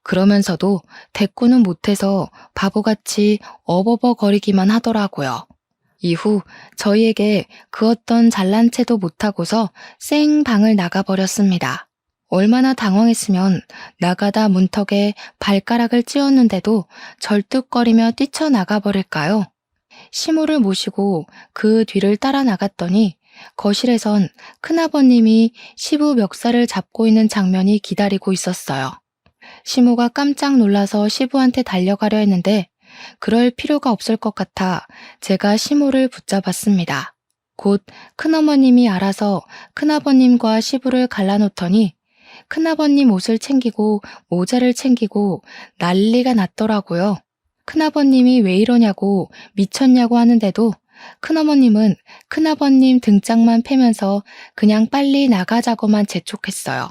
그러면서도 대꾸는 못해서 바보같이 어버버거리기만 하더라고요. 이후 저희에게 그 어떤 잘난 체도 못하고서 쌩 방을 나가버렸습니다. 얼마나 당황했으면 나가다 문턱에 발가락을 찧었는데도 절뚝거리며 뛰쳐나가버릴까요? 시모를 모시고 그 뒤를 따라 나갔더니 거실에선 큰아버님이 시부 멱살을 잡고 있는 장면이 기다리고 있었어요. 시모가 깜짝 놀라서 시부한테 달려가려 했는데 그럴 필요가 없을 것 같아 제가 시모를 붙잡았습니다. 곧 큰어머님이 알아서 큰아버님과 시부를 갈라놓더니 큰아버님 옷을 챙기고 모자를 챙기고 난리가 났더라고요. 큰아버님이 왜 이러냐고 미쳤냐고 하는데도 큰어머님은 큰아버님 등짝만 패면서 그냥 빨리 나가자고만 재촉했어요.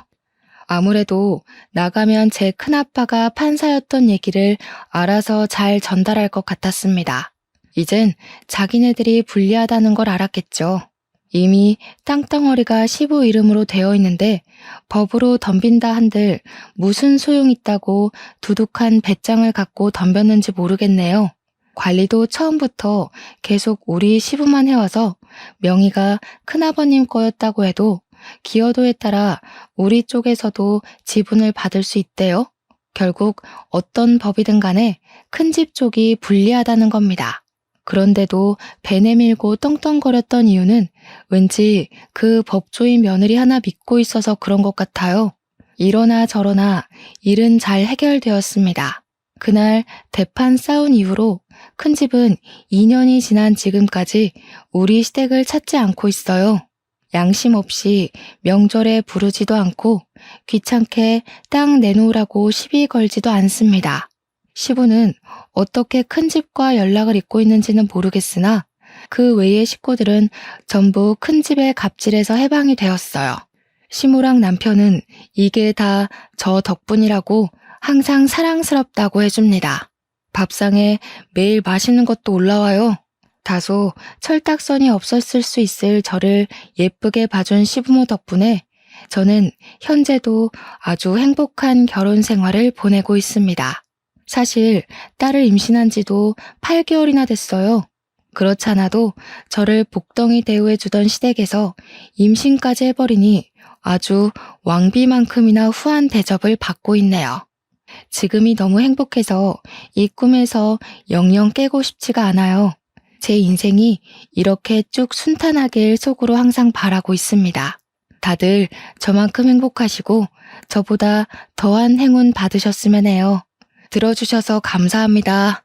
아무래도 나가면 제 큰아빠가 판사였던 얘기를 알아서 잘 전달할 것 같았습니다. 이젠 자기네들이 불리하다는 걸 알았겠죠. 이미 땅덩어리가 시부 이름으로 되어 있는데 법으로 덤빈다 한들 무슨 소용 있다고 두둑한 배짱을 갖고 덤볐는지 모르겠네요. 관리도 처음부터 계속 우리 시부만 해와서 명의가 큰아버님 거였다고 해도 기여도에 따라 우리 쪽에서도 지분을 받을 수 있대요. 결국 어떤 법이든 간에 큰 집 쪽이 불리하다는 겁니다. 그런데도 배 내밀고 떵떵거렸던 이유는 왠지 그 법조인 며느리 하나 믿고 있어서 그런 것 같아요. 이러나 저러나 일은 잘 해결되었습니다. 그날 대판 싸운 이후로 큰 집은 2년이 지난 지금까지 우리 시댁을 찾지 않고 있어요. 양심 없이 명절에 부르지도 않고 귀찮게 땅 내놓으라고 시비 걸지도 않습니다. 시부는 어떻게 큰 집과 연락을 잇고 있는지는 모르겠으나 그 외의 식구들은 전부 큰 집의 갑질에서 해방이 되었어요. 시모랑 남편은 이게 다 저 덕분이라고 항상 사랑스럽다고 해줍니다. 밥상에 매일 맛있는 것도 올라와요. 다소 철딱선이 없었을 수 있을 저를 예쁘게 봐준 시부모 덕분에 저는 현재도 아주 행복한 결혼 생활을 보내고 있습니다. 사실 딸을 임신한 지도 8개월이나 됐어요. 그렇잖아도 저를 복덩이 대우해주던 시댁에서 임신까지 해버리니 아주 왕비만큼이나 후한 대접을 받고 있네요. 지금이 너무 행복해서 이 꿈에서 영영 깨고 싶지가 않아요. 제 인생이 이렇게 쭉 순탄하길 속으로 항상 바라고 있습니다. 다들 저만큼 행복하시고 저보다 더한 행운 받으셨으면 해요. 들어주셔서 감사합니다.